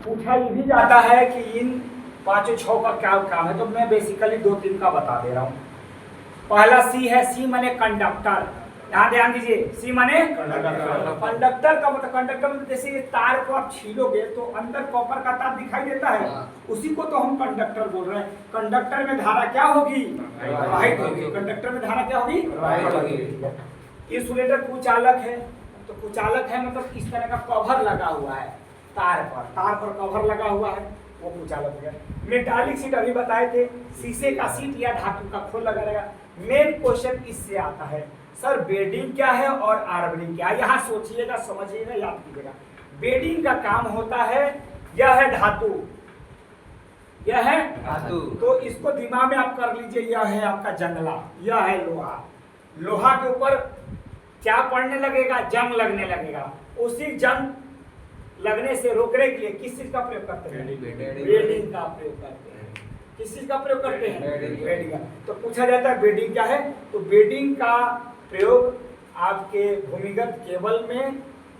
पूछा ये भी जाता है कि इन पांचों छह का क्या काम है, तो मैं बेसिकली दो तीन का बता दे रहा हूँ। पहला सी है, सी माने कंडक्टर। यहाँ ध्यान दीजिए, सी माने कंडक्टर का मतलब, कंडक्टर मतलब जैसे ये तार को आप छीलोगे तो अंदर कॉपर का तार दिखाई देता है, उसी को तो हम कंडक्टर बोल रहे हैं। कंडक्टर में धारा क्या होगी? प्रवाहित होगी। कंडक्टर में धारा क्या होगी? प्रवाहित होगी। इंसुलेटर कुचालक है, तो कुचालक है मतलब इस तरह का कवर लगा हुआ है तार पर कवर लगा हुआ है, वो कुचालक हो गया। मेटालिक सीट अभी बताए थे, शीशे का सीट या धातु का खोल लगा रहेगा। मेन क्वेश्चन इससे आता है, सर बेडिंग क्या है और आर्बरिंग क्या है? यहाँ सोचिएगा, समझिएगा, याद कीजिएगा। बेडिंग का काम होता है, यह है धातु, यह है धातु, तो इसको दिमाग में आप कर लीजिए, यह है आपका जंगला, यह है लोहा। लोहा के ऊपर क्या पड़ने लगेगा? जंग लगने लगेगा। उसी जंग लगने से रोकने के लिए किस चीज का प्रयोग करते हैं? बेडिंग का प्रयोग करते हैं। किस चीज का प्रयोग करते हैं? बेडिंग का। तो पूछा जाता है बेडिंग क्या है, तो बेडिंग का प्रयोग आपके भूमिगत केबल में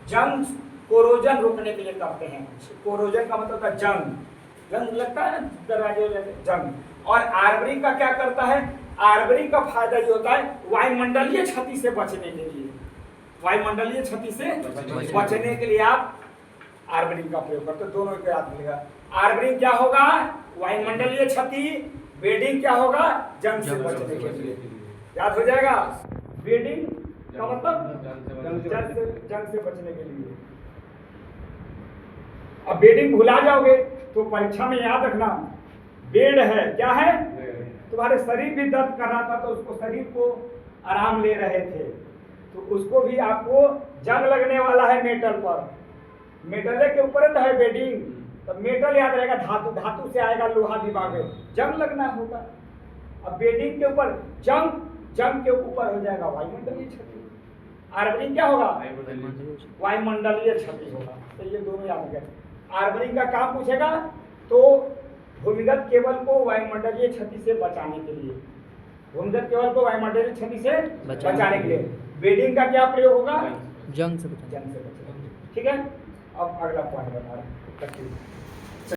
जंग कोरोजन रोकने के लिए करते हैं। कोरोजन का मतलब था जंग लगता है ना दरवाजे जंग। और आर्बरिंग का क्या करता है? आर्बरिंग का फायदा ये होता है वायुमंडलीय क्षति से बचने के लिए, वायुमंडलीय क्षति से बचने के लिए आप आर्बरिंग का प्रयोग करते, दोनों को याद मिलेगा। आर्बरिंग क्या होगा? वायुमंडलीय क्षति। बेडिंग क्या होगा? जंग से बचने के लिए, याद हो जाएगा। बेडिंग का मतलब जंग से बचने के लिए। अब बेडिंग भुला जाओगे तो परीक्षा में याद रखना, बेड है, क्या है? तुम्हारे शरीर भी दर्द कर रहा था तो उसको, शरीर को आराम ले रहे थे, तो उसको भी आपको जंग लगने वाला है मेटल पर, मेटल के ऊपर तो है बेडिंग, तो मेटल याद रहेगा, धातु, धातु से आएगा लोहा दिमाग में, जंग लगना होगा। अब बेडिंग के ऊपर जंग, जंग के ऊपर हो जाएगा वायुमंडलीय क्षति। आर्बरिंग क्या होगा? वायुमंडलीय क्षति होगा। तो ये दोनों याद रखें। आर्बरिंग का काम पूछेगा तो भूमिगत केबल को वायुमंडलीय क्षति से बचाने के लिए, भूमिगत केबल को वायुमंडलीय क्षति से बचाने के लिए। बेडिंग का क्या प्रयोग होगा? जंग से बचने। ठीक है। अब अगला पॉइंट बता रहे हैं।